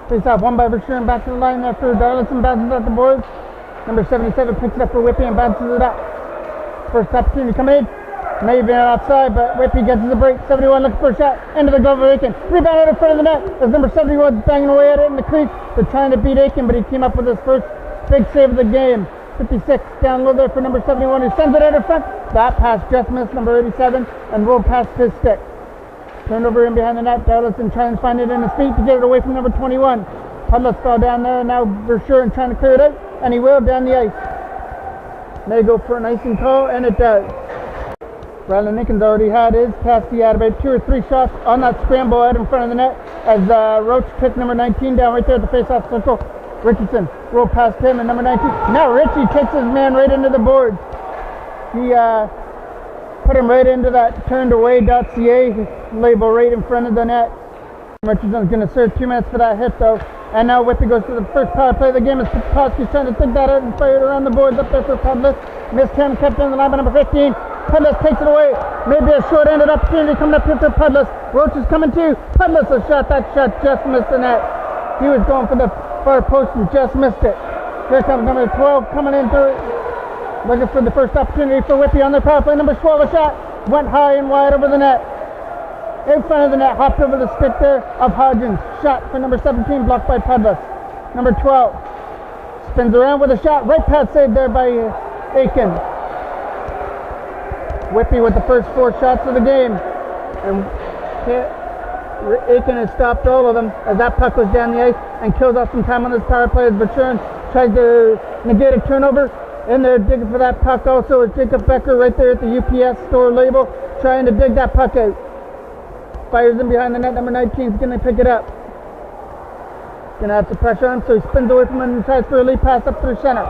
Face off won by Vershuren, back to the line there for Darlison, bounces at the boards. Number 77 picks it up for Whitby and bounces it up. First opportunity come in. May have been outside, but Whitby gets the break. 71 looking for a shot into the glove of Aiken. Rebound out in front of the net as number 71 banging away at it in the crease. They're trying to beat Aiken, but he came up with his first big save of the game. 56 down low there for number 71 who sends it out in front. That pass just missed number 87 and rolled past his stick. Turned over in behind the net. Darlison trying to find it in his feet to get it away from number 21. Pudless fell down there, and now Vershuren trying to clear it out, and he will down the ice. May go for an icing call, and it does. Brandon Nickens already had his pass. He had about 2 or 3 shots on that scramble out in front of the net as Roach kicked number 19 down right there at the face-off circle. Richardson rolled past him, and number 19. Now Richie takes his man right into the boards. He put him right into that turnedaway.ca label right in front of the net. Richardson's going to serve 2 minutes for that hit though. And now Whitby goes to the first power play of the game as Popkowski's trying to dig that out and fire it around the boards up there for Pudless. Missed him, kept in the line by number 15. Pudless takes it away. Maybe a short-ended opportunity coming up here for Pudless. Roach is coming too. Pudless a shot. That shot just missed the net. He was going for the far post and just missed it. Here comes number 12 coming in through. Looking for the first opportunity for Whitby on their power play. Number 12 a shot. Went high and wide over the net. In front of the net. Hopped over the stick there of Hodgins. Shot for number 17 blocked by Pudless. Number 12 spins around with a shot. Right pad saved there by Aiken. Whitby with the first 4 shots of the game. And Aiken has stopped all of them as that puck goes down the ice and kills off some time on this power play as Vershuren tries to negate a turnover. In there digging for that puck also is Jacob Becker right there at the UPS store label trying to dig that puck out. Fires in behind the net. Number 19 is going to pick it up. Going to have some pressure on him, so he spins away from him and tries for a lead pass up through center.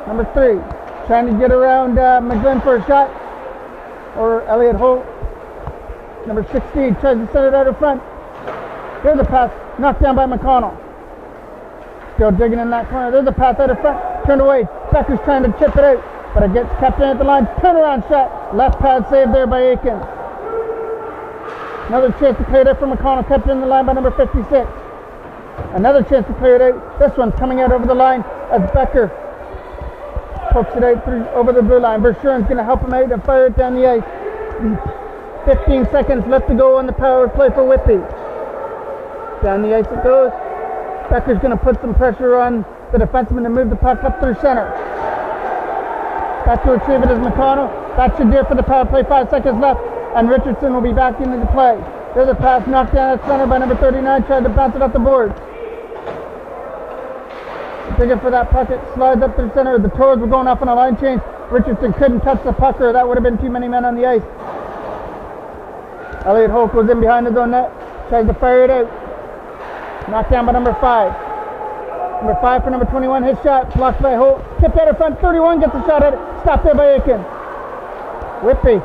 Number 3 trying to get around McGlynn for a shot. Or Elliot Holt. Number 16 tries to send it out in front. There's a pass knocked down by McConnell. Still digging in that corner. There's a pass out in front. Turned away. Becker's trying to chip it out, but it gets kept in at the line. Turnaround shot. Left pad saved there by Aiken. Another chance to clear it out for McConnell. Kept in the line by number 56. Another chance to clear it out. This one's coming out over the line as Becker pokes it out through over the blue line. Vershuren's going to help him out and fire it down the ice. 15 seconds left to go on the power play for Whitby. Down the ice it goes. Becker's going to put some pressure on the defenseman to move the puck up through center. Back to retrieve it is McConnell. That should do it for the power play. 5 seconds left, and Richardson will be back into the play. There's a pass knocked down at center by number 39, trying to bounce it off the board. Digging for that puck, it slides up through center. The Toros were going off on a line change. Richardson couldn't touch the puck, or that would have been too many men on the ice. Elliot Holt was in behind his own net, tries to fire it out. Knocked down by number 5. Number 5 for number 21, his shot blocked by Holt. Tipped out in front, 31 gets a shot at it. Stopped there by Aiken. Whitby.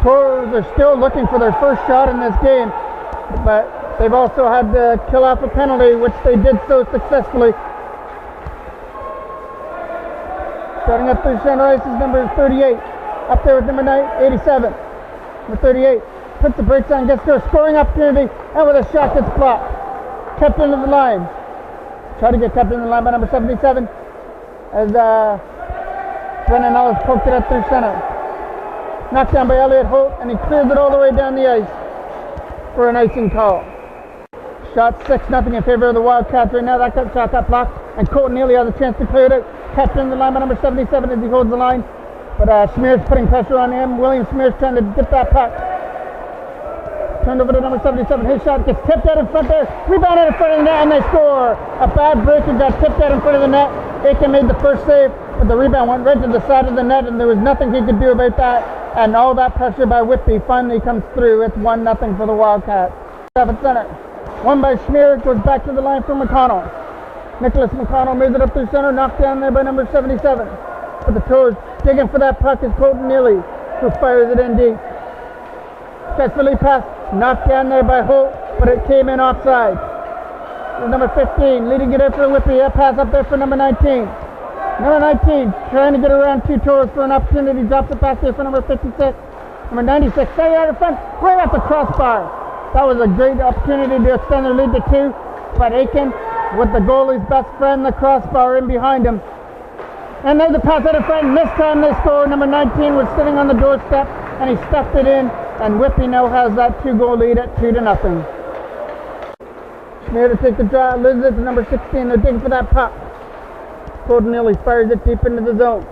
Toros are still looking for their first shot in this game, but they've also had to kill off a penalty, which they did so successfully. Starting up through center ice is number 38. Up there with number 87. Number 38 puts the brakes on, gets to a scoring opportunity, and with a shot gets blocked. Kept into the line. Tried to get kept in the line by number 77 as Brennan Ellis poked it up through center. Knocked down by Elliot Holt, and he clears it all the way down the ice for an icing call. Shot 6-0 in favor of the Wildcats right now. That shot got blocked, and Colton Neely has a chance to clear it out. Kept in the line by number 77 as he holds the line, but Schmear's putting pressure on him. William Schmear's trying to dip that puck. Turned over to number 77. His shot gets tipped out in front there. Rebound out in front of the net, and they score. A bad break and got tipped out in front of the net. Aiken made the first save, but the rebound went right to the side of the net, and there was nothing he could do about that. And all that pressure by Whitby finally comes through. It's 1-0 for the Wildcats. Up at center. One by Schmear, goes back to the line for McConnell. Nicholas McConnell moves it up through center, knocked down there by number 77. But the Toros digging for that puck is Colton Neely, who fires it in deep. Gets the lead pass, knocked down there by Holt, but it came in offside. There's number 15, leading it in for Whitby. A pass up there for number 19. Number 19, trying to get around 2 Toros for an opportunity, drops it back there for number 56. Number 96, stay out in front, right off the crossbar. That was a great opportunity to extend their lead to 2, but Aiken, with the goalie's best friend, the crossbar in behind him. And there's a pass out of front. This time they score. Number 19 was sitting on the doorstep, and he stuffed it in. And Whitby now has that 2-goal lead at 2-0. Schmier to take the draw. Loses it to number 16. They're digging for that puck. Colton Neely fires it deep into the zone.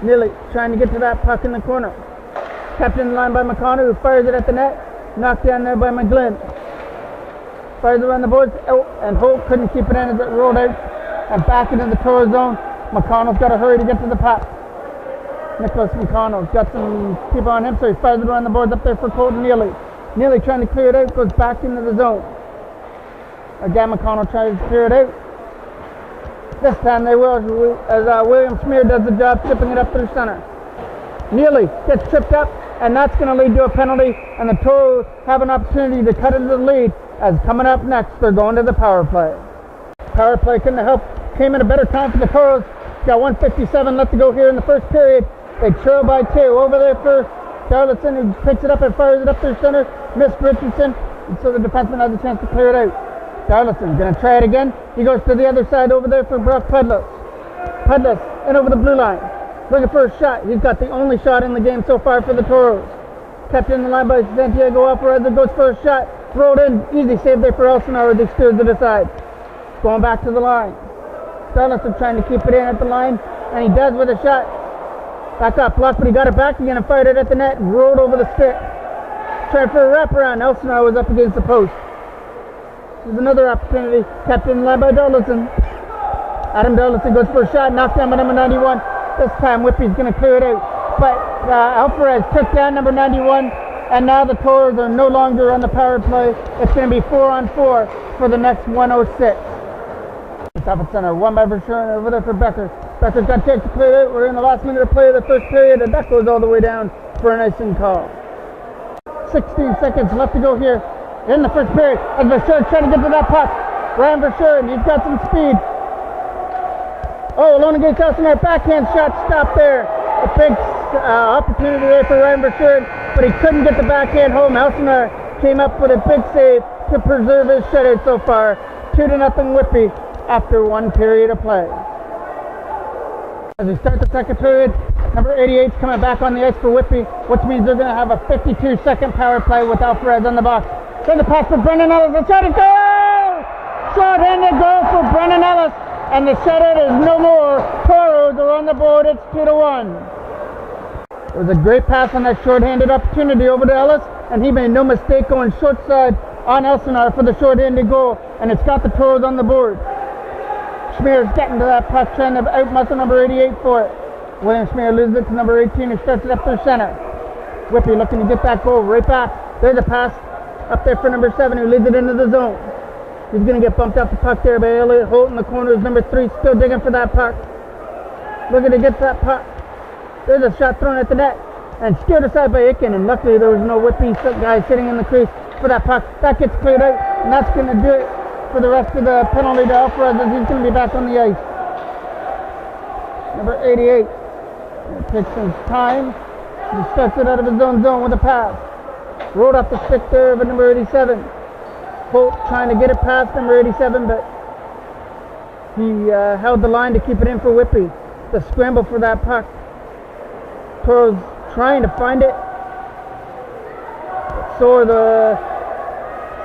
Neely trying to get to that puck in the corner. Kept in the line by McConnell, who fires it at the net. Knocked down there by McGlynn. Fires it around the boards. Oh, and Holt couldn't keep it in as it rolled out and back into the Toros zone. McConnell's got to hurry to get to the puck. Nicholas McConnell's got some people on him, so he fires it around the boards up there for Colton Neely. Neely trying to clear it out, goes back into the zone. Again, McConnell tries to clear it out. This time they will, as William Schmier does the job, tipping it up through center. Neely gets tripped up, and that's going to lead to a penalty, and the Toros have an opportunity to cut into the lead, as coming up next, they're going to the power play. Power play couldn't have helped. Came in a better time for the Toros. Got 1:57 left to go here in the first period. They trail by 2. Over there for Darlison, who picks it up and fires it up through center. Missed Richardson, and so the defenseman has a chance to clear it out. Darlison going to try it again. He goes to the other side over there for Brock Pudlos. Pudlos in over the blue line. Looking for a shot. He's got the only shot in the game so far for the Toros. Kept in the line by Santiago Alvarez. Goes for a shot. Rolled in. Easy save there for Elsinore. They steers it aside. Going back to the line. Darlison trying to keep it in at the line, and he does with a shot. Back up, blocked, but he got it back again and fired it at the net and rolled over the stick. Tried for a wraparound. Elsinore was up against the post. There's another opportunity. Kept in the line by Darlison. Adam Darlison goes for a shot, knocked down by number 91. This time Whitby's going to clear it out. But Alvarez took down number 91, and now the Toros are no longer on the power play. It's going to be 4-on-4 for the next 106. Top at center, one by Verschuren, over there for Becker. Becker's got a chance to clear it out. We're in the last minute of play of the first period, and that goes all the way down for an icing call. 16 seconds left to go here in the first period. As Verschuren trying to get to that puck. Ryan Verschuren, he's got some speed. Oh, alone against Elsinore, backhand shot stopped there. A big opportunity there for Ryan Verschuren, but he couldn't get the backhand home. Elsinore came up with a big save to preserve his shutout so far. 2-0 Whitby after one period of play. As we start the second period, number 88 is coming back on the ice for Whitby, which means they're going to have a 52-second power play with Alvarez on the box. Then the pass for Brendan Ellis. The shot is goal! Short-handed goal for Brendan Ellis, and the shutout is no more. Toros are on the board. It's 2-1. It was a great pass on that short-handed opportunity over to Ellis, and he made no mistake going short side on Elsinore for the short-handed goal, and it's got the Toros on the board. Schmier's getting to that puck, trying to outmuscle number 88 for it. William Schmier loses it to number 18, who starts it up through center. Whitby looking to get that goal right back. There's a pass up there for number 7, who leads it into the zone. He's going to get bumped off the puck there by Elliot Holt in the corners. Number 3 still digging for that puck. Looking to get that puck. There's a shot thrown at the net and steered aside by Aiken, and luckily there was no Whitby guy sitting in the crease for that puck. That gets cleared out, and that's going to do it for the rest of the penalty to Alvarez, as he's going to be back on the ice. Number 88 takes some time. He starts it out of his own zone with a pass. Rolled off the stick there by number 87. Holt trying to get it past number 87, but he held the line to keep it in for Whitby. The scramble for that puck. Toros trying to find it. So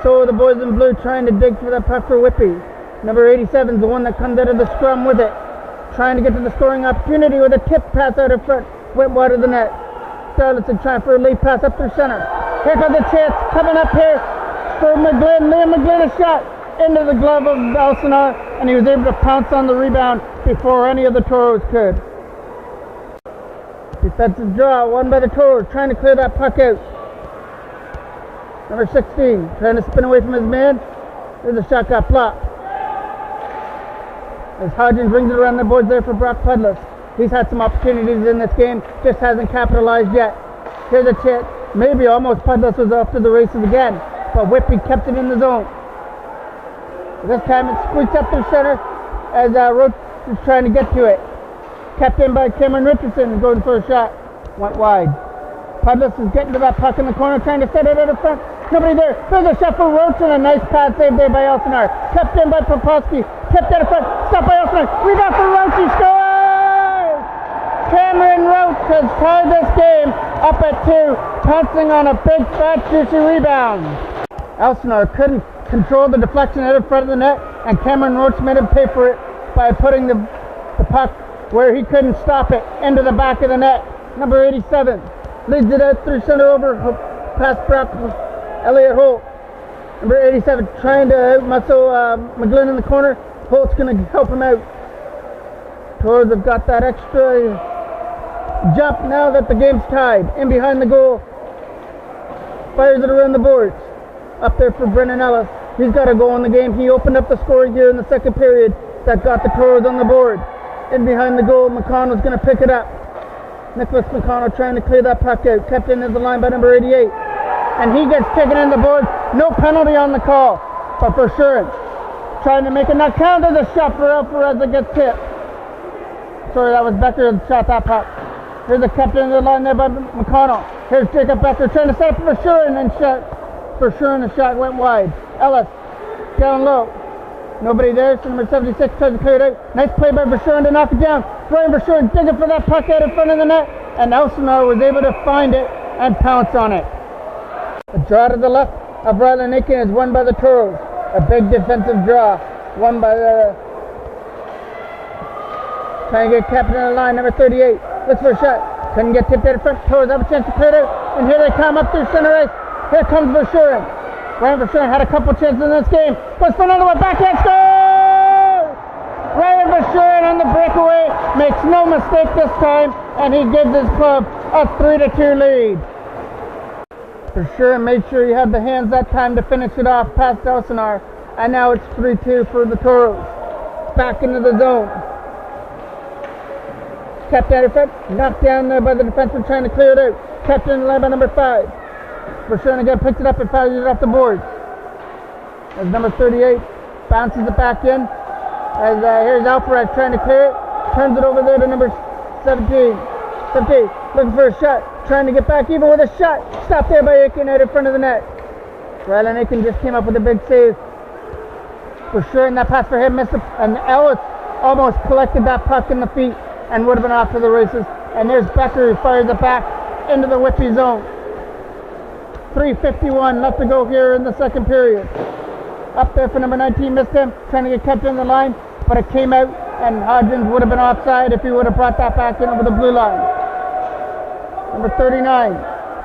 are the boys in blue trying to dig for that puck for Whitby. Number 87 is the one that comes out of the scrum with it. Trying to get to the scoring opportunity with a tip pass out in front. Went wide of the net. Darlison trying for a lead pass up through center. Here comes the chance coming up here for McGlynn. Liam McGlynn, a shot into the glove of Elsinore, and he was able to pounce on the rebound before any of the Toros could. Defensive draw, won by the Toros, trying to clear that puck out. Number 16, trying to spin away from his man. There's a shot got blocked. As Hodgins brings it around the boards there for Brock Pudlos. He's had some opportunities in this game, just hasn't capitalized yet. Here's a chance. Maybe almost Pudlos was off to the races again, but Whitby kept it in the zone. This time it squeaks up through center as Roach is trying to get to it. Kept in by Cameron Richardson, going for a shot. Went wide. Pudlos is getting to that puck in the corner, trying to set it out in front. Nobody there. There's a shot for Roach and a nice pass save there by Elsinore. Kept in by Poposky. Kept out of front. Stopped by Elsinore. Rebound for Roach. He scores! Cameron Roach has tied this game up at 2, pouncing on a big, fat, juicy rebound. Elsinore couldn't control the deflection out in front of the net, and Cameron Roach made him pay for it by putting the puck where he couldn't stop it into the back of the net. Number 87 leads it out through center over past Brock Elliott Holt. Number 87 trying to outmuscle McGlynn in the corner. Holt's going to help him out. Toros have got that extra jump now that the game's tied. In behind the goal. Fires it around the boards. Up there for Brennan Ellis. He's got a goal in the game. He opened up the scoring here in the second period that got the Toros on the board. In behind the goal, McConnell's going to pick it up. Nicholas McConnell trying to clear that puck out. Kept in as the line by number 88. And he gets taken in the board. No penalty on the call. But for sure, trying to make it not count as a shot for Alvarez that gets hit. Sorry, that was Becker that shot that puck. Here's the captain of the line there by McConnell. Here's Jacob Becker trying to set up for sure and then shot. For sure, and the shot went wide. Ellis down low. Nobody there, so number 76 tries to clear it out. Nice play by Verschuren to knock it down. Brian Verschuren digging for that puck out in front of the net, and Elsinore was able to find it and pounce on it. A draw to the left of Ryland Aiken is won by the Toros. A big defensive draw, won by the... Trying to get captain on the line, number 38. Looks for a shot. Couldn't get tipped out in front. Toros have a chance to clear it out, and here they come up through center ice. Here comes Verschuren. Ryan Verschuren had a couple chances in this game. Puts for another one. Backhand score! Ryan Verschuren on the breakaway. Makes no mistake this time. And he gives his club a 3-2 lead. Verschuren made sure he had the hands that time to finish it off past Elsinore. And now it's 3-2 for the Toros. Back into the zone. Kept out of front. Knocked down there by the defenseman trying to clear it out. Kept in the line by number 5. Verschuren again picks it up and fires it off the boards. As number 38 bounces it back in. As here's Alvarez trying to clear it. Turns it over there to number 17. 17 looking for a shot. Trying to get back even with a shot. Stopped there by Aiken out in front of the net. Ryland Aiken just came up with a big save. Verschuren, that pass for him missed it. And Ellis almost collected that puck in the feet and would have been off to the races. And there's Becker who fires it back into the Whitby zone. 3:51 left to go here in the second period. Up there for number 19, missed him, trying to get kept in the line, but it came out, and Hodgins would have been offside if he would have brought that back in over the blue line. Number 39,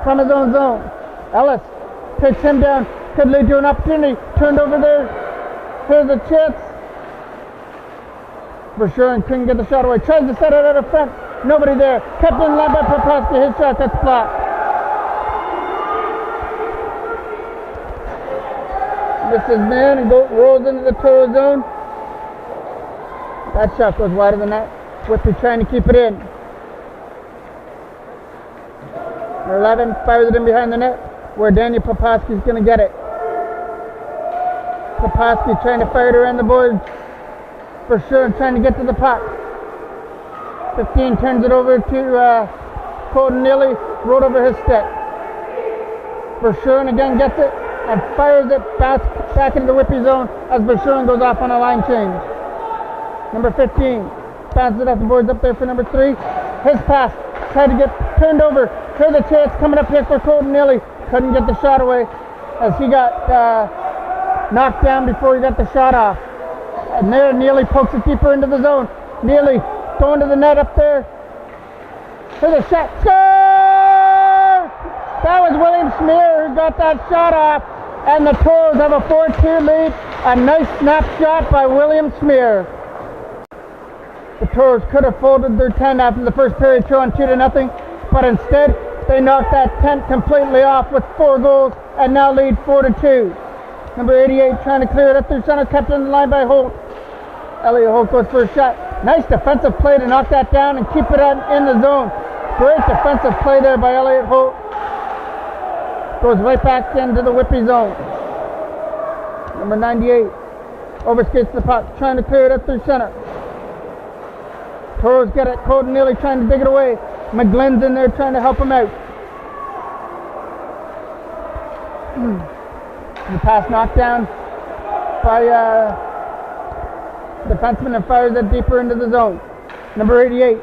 from his own zone. Ellis takes him down, could lead to an opportunity, turned over there. Here's a chance. Verschuren couldn't get the shot away, tries to set it out of front, nobody there. Kept in the line by Poposky, his shot gets blocked. Misses man and rolls into the Toro zone. That shot goes wide of the net. Whitby trying to keep it in. 11 fires it in behind the net where Daniel Poposky's going to get it. Poposky trying to fire it around the boards. Verschuren trying to get to the puck. 15 turns it over to Colton Neely. Rolled over his stick. Verschuren again gets it and fires it back into the Whitby zone as Verschuren goes off on a line change. Number 15 bounces it off the boards up there for number 3. His pass tried to get turned over. Here's a chance coming up here for Colton Neely. Couldn't get the shot away as he got knocked down before he got the shot off. And there Neely pokes it deeper into the zone. Neely going to the net up there. Here's a shot. Score! That was William Smear who got that shot off. And the Toros have a 4-2 lead. A nice snapshot by William Smear. The Toros could have folded their tent after the first period, showing 2-0, but instead they knocked that tent completely off with 4 goals and now lead 4-2. Number 88 trying to clear it up through center, kept in the line by Holt. Elliott Holt goes for a shot. Nice defensive play to knock that down and keep it in the zone. Great defensive play there by Elliott Holt. Goes right back into the Whitby zone. Number 98 overskates the puck, trying to clear it up through center. Toros get it. Colton Neely trying to dig it away. McGlynn's in there trying to help him out. The pass knocked down by defenseman and fires it deeper into the zone. Number 88.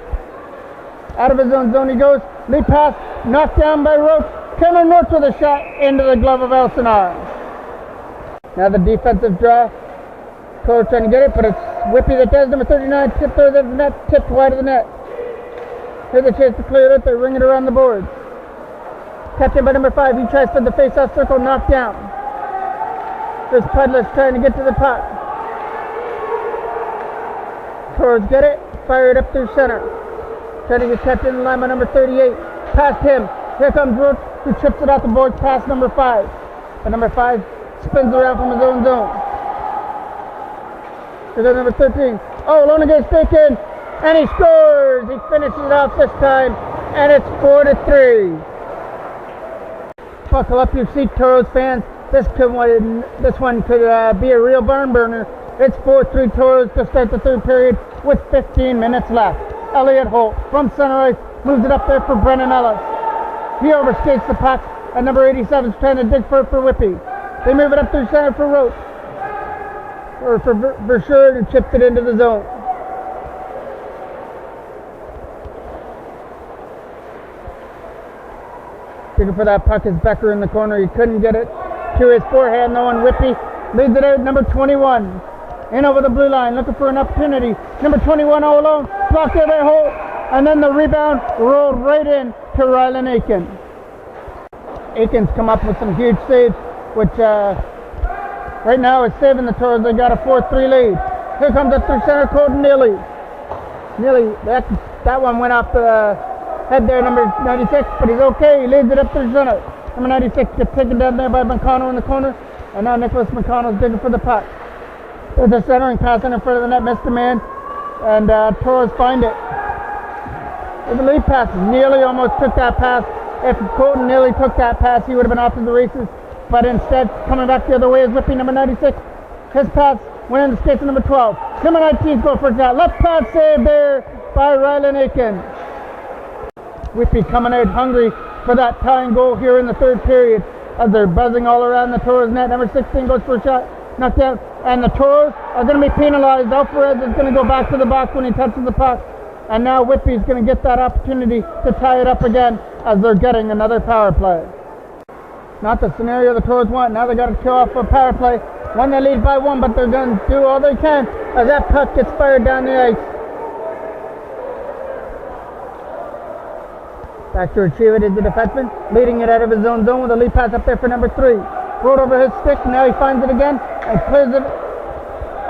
Out of his own zone he goes. Lead pass knocked down by Roach. Cameron North with a shot into the glove of Elsinore. Now the defensive draw. Toros trying to get it, but it's Whitby that does. Number 39 tipped over the net, tipped wide of the net. Here's a chance to clear it out. They ring it around the boards. Captain by number 5. He tries for the face-off circle, knocked down. There's Puddless trying to get to the puck. Toros get it, fire it up through center. Trying to get kept in the line by number 38. Past him. Here comes Roach, who chips it off the boards past number 5. And number 5 spins around from his own zone. Here's number 13. Oh, Lonegay's taken, and he scores. He finishes it off this time, and it's 4-3. Buckle up your seat, Toros fans. This one could be a real barn burner. It's 4-3 Toros to start the third period with 15 minutes left. Elliot Holt from center ice moves it up there for Brennan Ellis. He overskates the puck, and number 87 is trying to dig for it for Whitby. They move it up through center for Roach. Or for Versure, who chipped it into the zone. Looking for that puck is Becker in the corner. He couldn't get it to his forehand though, and Whitby leads it out. Number 21 in over the blue line, looking for an opportunity. Number 21 all alone, blocked there by Holt, and then the rebound rolled right in to Rylan Aiken. Aiken's come up with some huge saves, which right now is saving the Toros. They got a 4-3 lead. Here comes up through center, Colton Neely. Neely, that one went off the head there, number 96, but he's okay. He leads it up through center. Number 96 gets taken down there by McConnell in the corner, and now Nicholas McConnell's digging for the puck. There's a centering pass in front of the net, missed a man, and Toros find it. There's a lead pass. Neely almost took that pass. If Colton Neely took that pass, he would have been off to the races. But instead, coming back the other way is Whitby, number 96. His pass went in the skates of number 12. Number 19's go for a shot. Left pass save there by Rylan Aiken. Whitby coming out hungry for that tying goal here in the third period as they're buzzing all around the Toros net. Number 16 goes for a shot. Knocked out. And the Toros are going to be penalized. Alvarez is going to go back to the box when he touches the puck. And now Whitby's going to get that opportunity to tie it up again as they're getting another power play. Not the scenario the Toros want. Now they got to kill off a power play. One they lead by 1, but they're going to do all they can as that puck gets fired down the ice. Back to retrieve it is the defenseman, leading it out of his own zone with a lead pass up there for number 3. Rolled over his stick, now he finds it again and clears it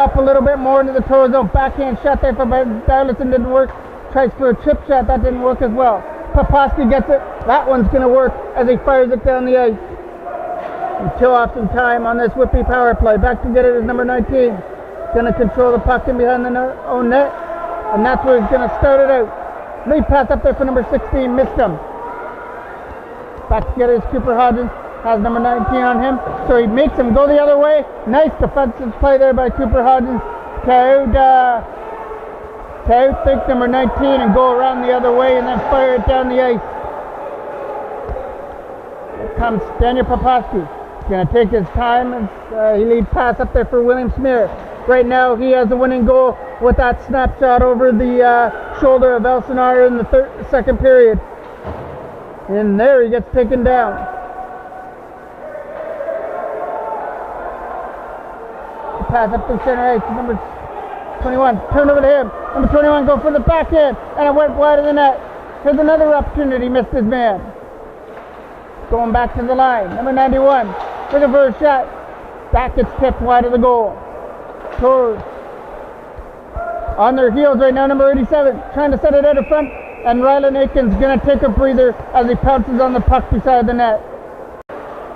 up a little bit more into the Toros zone. Backhand shot there for Darlison, didn't work. Tries for a chip shot, that didn't work as well. Poposky gets it, that one's going to work as he fires it down the ice. And kill off some time on this Whitby power play. Back to get it is number 19. Going to control the puck in behind the own net, and that's where he's going to start it out. Lead pass up there for number 16, missed him. Back to get it is Cooper Hodgins, has number 19 on him, so he makes him go the other way. Nice defensive play there by Cooper Hodgins to outthink number 19 and go around the other way and then fire it down the ice. Here comes Daniel Poposky. He's going to take his time, and he leads pass up there for William Smear. Right now he has the winning goal with that snapshot over the shoulder of Elsinore in the second period. And there he gets taken down. The pass up to center ice, number 21, turn over to him. Number 21 go for the backhand, and it went wide of the net. Here's another opportunity, missed his man. Going back to the line, number 91, looking for a shot. That gets tipped wide of the goal. Toros on their heels right now, number 87, trying to set it out in front, and Rylan Aiken's going to take a breather as he pounces on the puck beside the net.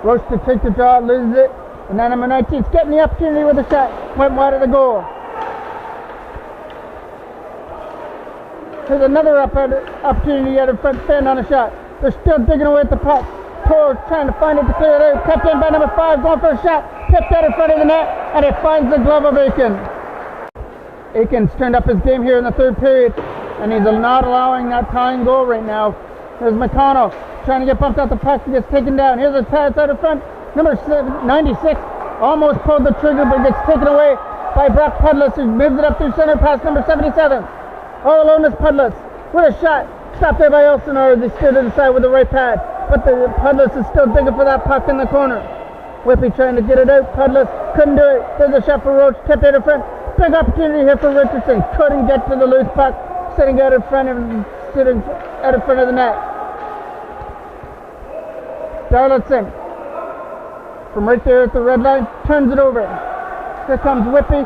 Roach to take the draw, loses it, and now number 19's getting the opportunity with a shot, went wide of the goal. Here's another opportunity out in front, stand on a shot. They're still digging away at the puck. Toros trying to find it to clear it out. Kept in by number 5, going for a shot. Tipped out in front of the net, and it finds the glove of Aiken. Aiken's turned up his game here in the third period, and he's not allowing that tying goal right now. There's McConnell trying to get bumped out the puck. He gets taken down. Here's a pass out in front. Number 96 almost pulled the trigger, but gets taken away by Brock Pudless, who moves it up through center past number 77. All alone is Pudless with a shot. Stopped there by Elsinore as he stood to the side with the right pad. But the Pudless is still digging for that puck in the corner. Whitby trying to get it out. Pudless couldn't do it. There's a shot for Roach. Tipped it in front. Big opportunity here for Richardson. Couldn't get to the loose puck. Sitting out in front of the net. Darlitson from right there at the red line turns it over. Here comes Whitby,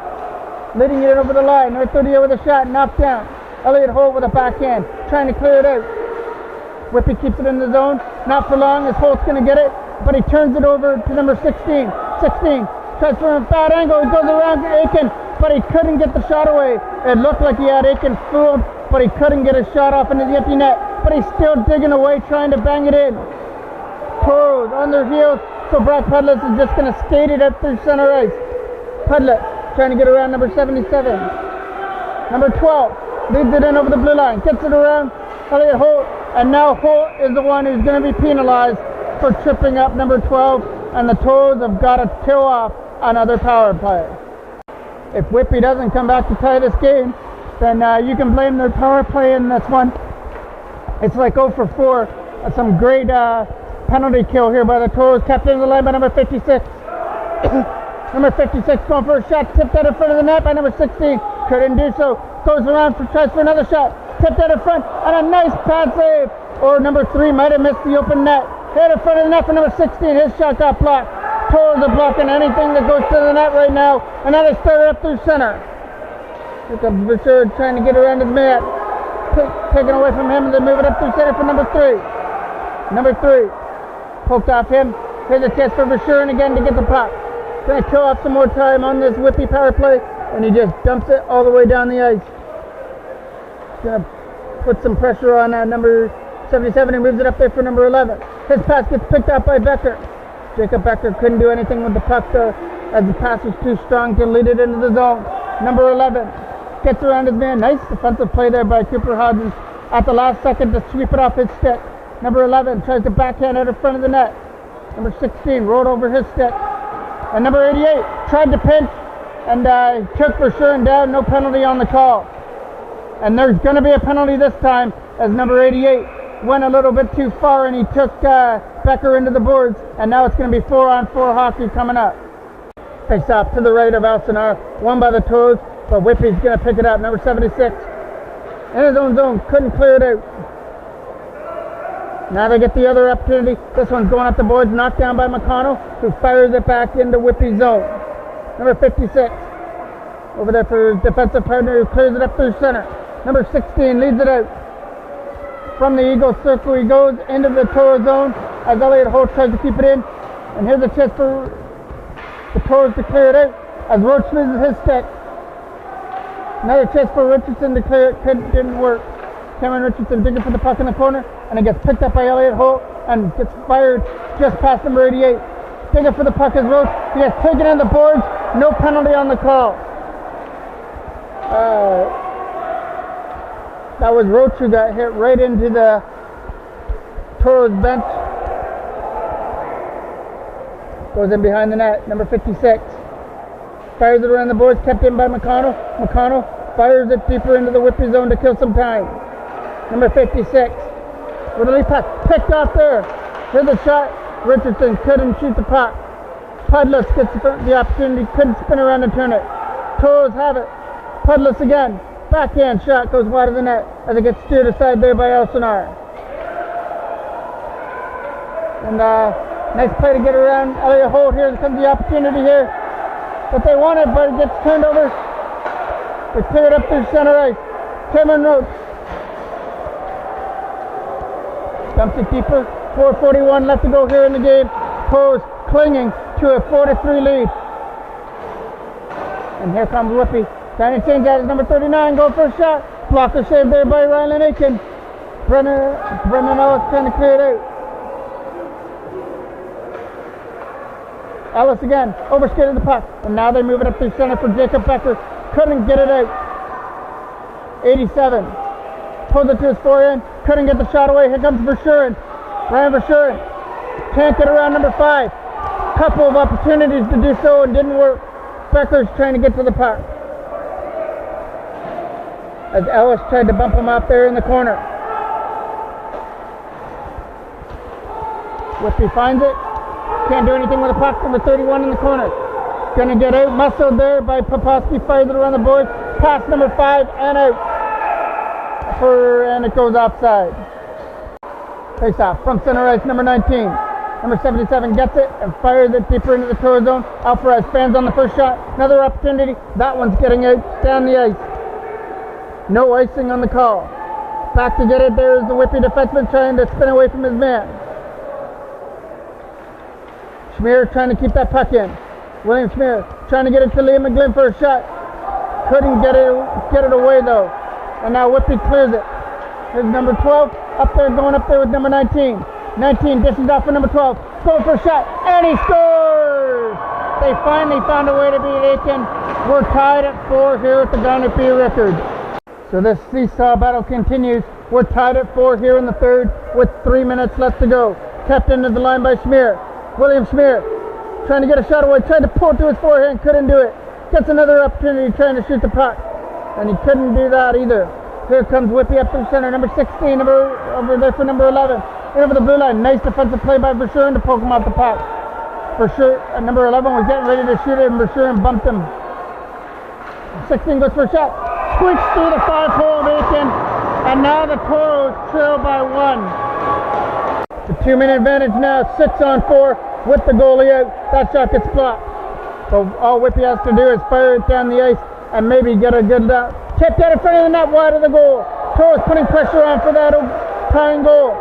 leading it over the line. North 38 with a shot, knocked down. Elliott Holt with a backhand, trying to clear it out. Whitby keeps it in the zone, not for long as Holt's going to get it, but he turns it over to number 16. 16 tries for a bad angle, he goes around Aiken, but he couldn't get the shot away. It looked like he had Aiken fooled, but he couldn't get a shot off into the empty net. But he's still digging away, trying to bang it in. Toros on their heels, so Brock Pudless is just going to skate it up through center ice. Pudless trying to get around number 77. Number 12 leads it in over the blue line, gets it around Elliott Holt, and now Holt is the one who's going to be penalized for tripping up number 12, and the Toros have got to kill off another power play. If Whitby doesn't come back to tie this game, then you can blame their power play in this one. It's like 0 for 4. Some great penalty kill here by the Toros, kept in the line by number 56. Number 56 going for a shot, tipped out in front of the net by number 16. Couldn't do so. Goes around tries for another shot. Tipped out in front, and a nice pad save. Or number 3 might have missed the open net. Hit in front of the net for number 16. His shot got blocked. Toros are blocking anything that goes to the net right now. And now they start it up through center. Here comes Richard trying to get around his man. Taken away from him, and they move it up through center for number 3. Number 3 poked off him. Here's a chance for Verschuren again to get the puck. Going to kill off some more time on this Whitby power play, and he just dumps it all the way down the ice. Going to put some pressure on number 77 and moves it up there for number 11. His pass gets picked up by Becker. Jacob Becker couldn't do anything with the puck though, as the pass was too strong to lead it into the zone. Number 11 gets around his man. Nice defensive play there by Cooper Hodgins at the last second to sweep it off his stick. Number 11 tries to backhand out in front of the net. Number 16 rolled over his stick. And number 88 tried to pinch and took Verschuren down. No penalty on the call. And there's going to be a penalty this time as number 88 went a little bit too far and he took Becker into the boards. And now it's going to be 4-on-4 hockey coming up. Face off to the right of Elsinore. Won by the Toros, but Whitby's going to pick it up. Number 76 in his own zone. Couldn't clear it out. Now they get the other opportunity. This one's going up the boards, knocked down by McConnell, who fires it back into Whitby's zone. Number 56 over there for his defensive partner, who clears it up through center. Number 16 leads it out. From the Eagles circle he goes into the Toro zone as Elliott Holt tries to keep it in. And here's a chance for the Toros to clear it out as Roach loses his stick. Another chance for Richardson to clear it, didn't work. Cameron Richardson digging for the puck in the corner, and it gets picked up by Elliott Holt and gets fired just past number 88. Digging for the puck is Roach. He has taken in the boards. No penalty on the call. That was Roach who got hit right into the Toros bench. Goes in behind the net. Number 56 fires it around the boards, kept in by McConnell. McConnell fires it deeper into the Whitby zone to kill some time. Number 56 with a lead pass, picked off there. Here's a shot. Richardson couldn't shoot the puck. Pudless gets the opportunity, couldn't spin around and turn it. Toros have it. Pudless again. Backhand shot goes wide of the net as it gets steered aside there by Elsinore. And nice play to get around Elliott Holt. Here comes the opportunity here that they wanted, but it gets turned over. They clear it up through center ice. Cameron Roach dumps it deeper. 4:41 left to go here in the game. Toros clinging to a 4-3 lead. And here comes Whitby. Trying to change that is number 39, going for a shot. Blocker saved there by Rylan Aiken. Brendan Ellis trying to clear it out. Ellis again, overskated the puck. And now they move it up through center for Jacob Becker. Couldn't get it out. 87. Pulls it to his forehand. Couldn't get the shot away. Here comes Verschuren. Ryan Verschuren. Can't get around number 5. couple of opportunities to do so and didn't work. Becker's trying to get to the puck, as Ellis tried to bump him out there in the corner. Whitby finds it. Can't do anything with the puck. Number 31 in the corner. Gonna get out. Muscled there by Poposky. Fires it around the boards. Pass number 5 and out. And it goes offside. Face off from center ice. Number 19. Number 77 gets it and fires it deeper into the Toros zone. Alvarez fans on the first shot. Another opportunity. That one's getting out down the ice. No icing on the call. Back to get it. There's the Whitby defenseman trying to spin away from his man. Schmier trying to keep that puck in. William Schmier trying to get it to Liam McGlynn for a shot. Couldn't get it away though. And now Whitby clears it. Here's number 12 up there, going up there with number 19. 19 dishes off for number 12. Going for a shot, and he scores! They finally found a way to beat Aiken. We're tied at 4 here at the Garnet B record. So this seesaw battle continues. We're tied at 4 here in the third with 3 minutes left to go. Kept into the line by Schmier. William Schmier trying to get a shot away, tried to pull it to his forehand, couldn't do it. Gets another opportunity trying to shoot the puck, and he couldn't do that either. Here comes Whitby up through center, number 16, over there for number 11. In over the blue line, nice defensive play by Verschuren to poke him off the puck. Number 11 was getting ready to shoot it, and Verschuren bumped him. 16 goes for a shot, squeaks through the 5-hole of Aiken, and now the Toros trail by 1. The 2-minute advantage now, 6-on-4 with the goalie out. That shot gets blocked. So all Whitby has to do is fire it down the ice and maybe get a good tip down in front of the net, wide of the goal. Toros putting pressure on for that tying goal.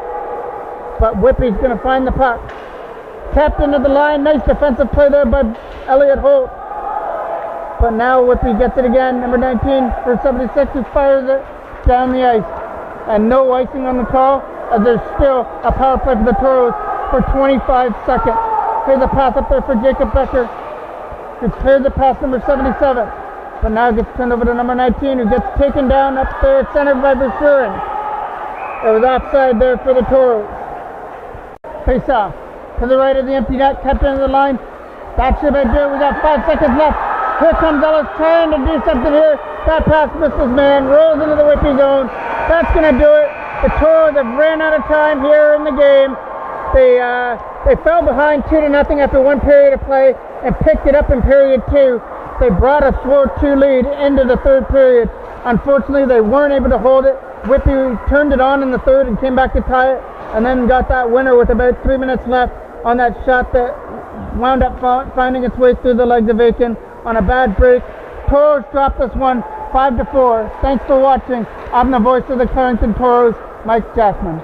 But Whitby's going to find the puck. Tapped into the line, nice defensive play there by Elliot Holt. But now Whitby gets it again, number 19 for 76, who fires it down the ice. And no icing on the call, as there's still a power play for the Toros for 25 seconds. Here's a pass up there for Jacob Becker, who cleared the pass number 77. But now gets turned over to number 19, who gets taken down up there, centered by Verschuren. It was offside there for the Toros. Face off to the right of the empty net, kept into the line. That should have been good. We got 5 seconds left. Here comes Ellis trying to do something here. That pass missed his man, rolls into the Whitby zone. That's going to do it. The Toros have ran out of time here in the game. They fell behind 2-0 after 1 period of play and picked it up in period 2. They brought a 4-2 lead into the third period. Unfortunately, they weren't able to hold it. Whitby turned it on in the third and came back to tie it, and then got that winner with about 3 minutes left on that shot that wound up finding its way through the legs of Aiken on a bad break. Toros dropped this one 5-4. Thanks for watching. I'm the voice of the Clarington Toros, Mike Jackman.